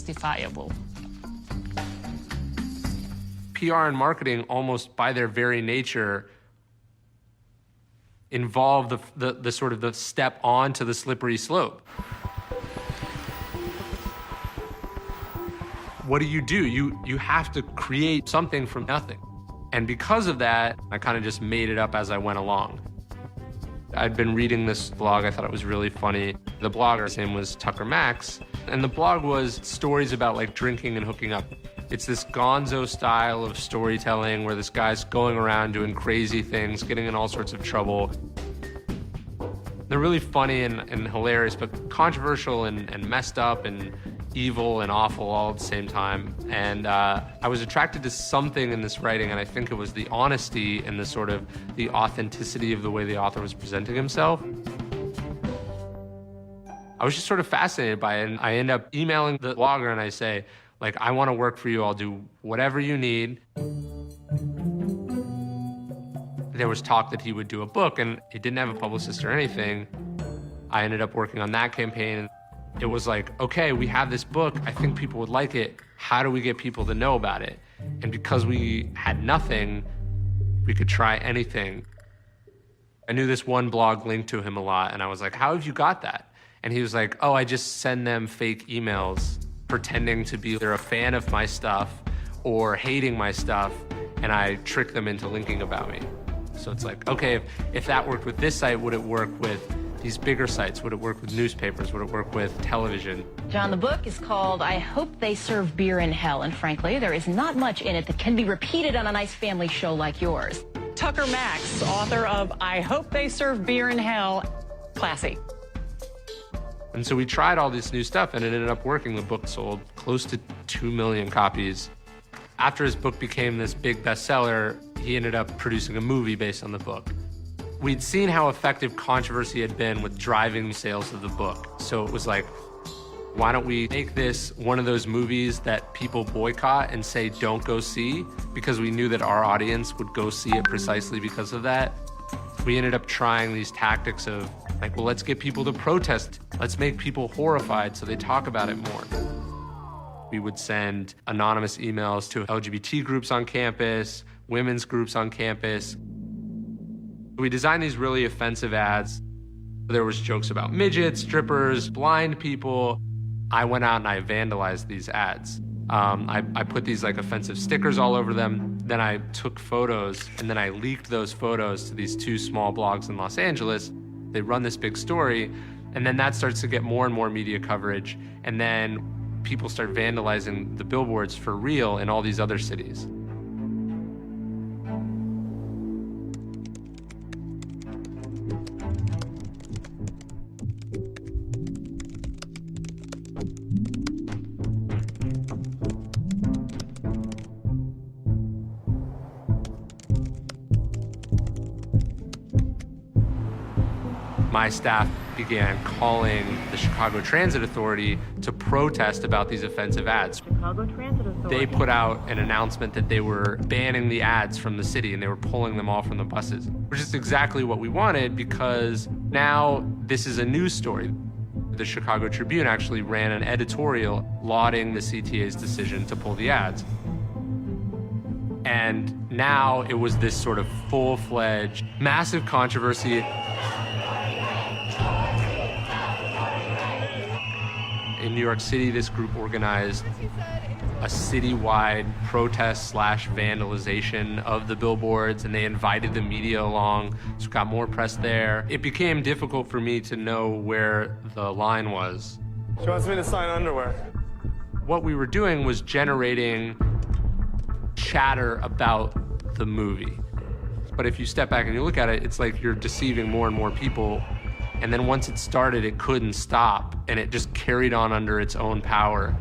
justifiable. PR and marketing, almost by their very nature, involve the sort of the step onto the slippery slope. What do? You have to create something from nothing. And because of that, I kind of just made it up as I went along. I'd been reading this blog, I thought it was really funny. The blogger's name was Tucker Max, and the blog was stories about like drinking and hooking up. It's this gonzo style of storytelling where this guy's going around doing crazy things, getting in all sorts of trouble. They're really funny and hilarious, but controversial and messed up and evil and awful all at the same time. And I was attracted to something in this writing, and I think it was the honesty and the sort of the authenticity of the way the author was presenting himself. I was just sort of fascinated by it, and I end up emailing the blogger and I say, like, I want to work for you, I'll do whatever you need. There was talk that he would do a book, and he didn't have a publicist or anything. I ended up working on that campaign. It was like, okay, we have this book, I think people would like it. How do we get people to know about it? And because we had nothing, we could try anything. I knew this one blog linked to him a lot, and I was like, how have you got that? And he was like, oh, I just send them fake emails pretending to be either a fan of my stuff or hating my stuff, and I trick them into linking about me. So it's like, okay, if that worked with this site, would it work with these bigger sites? Would it work with newspapers? Would it work with television? John, the book is called I Hope They Serve Beer in Hell, and frankly, there is not much in it that can be repeated on a nice family show like yours. Tucker Max, author of I Hope They Serve Beer in Hell. Classy. And so we tried all this new stuff, and it ended up working. The book sold close to 2 million copies. After his book became this big bestseller, he ended up producing a movie based on the book. We'd seen how effective controversy had been with driving sales of the book. So it was like, why don't we make this one of those movies that people boycott and say don't go see? Because we knew that our audience would go see it precisely because of that. We ended up trying these tactics of like, well, let's get people to protest. Let's make people horrified so they talk about it more. We would send anonymous emails to LGBT groups on campus, women's groups on campus. We designed these really offensive ads. There was jokes about midgets, strippers, blind people. I went out and I vandalized these ads. I put these like offensive stickers all over them. Then I took photos and then I leaked those photos to these 2 small blogs in Los Angeles. They run this big story, and then that starts to get more and more media coverage. And then people start vandalizing the billboards for real in all these other cities. My staff began calling the Chicago Transit Authority to protest about these offensive ads. Chicago Transit Authority. They put out an announcement that they were banning the ads from the city and they were pulling them all from the buses, which is exactly what we wanted because now this is a news story. The Chicago Tribune actually ran an editorial lauding the CTA's decision to pull the ads. And now it was this sort of full-fledged, massive controversy. In New York City, this group organized a citywide protest / vandalization of the billboards, and they invited the media along, so it got more press there. It became difficult for me to know where the line was. She wants me to sign underwear. What we were doing was generating chatter about the movie. But if you step back and you look at it, it's like you're deceiving more and more people. And then once it started, it couldn't stop, and it just carried on under its own power.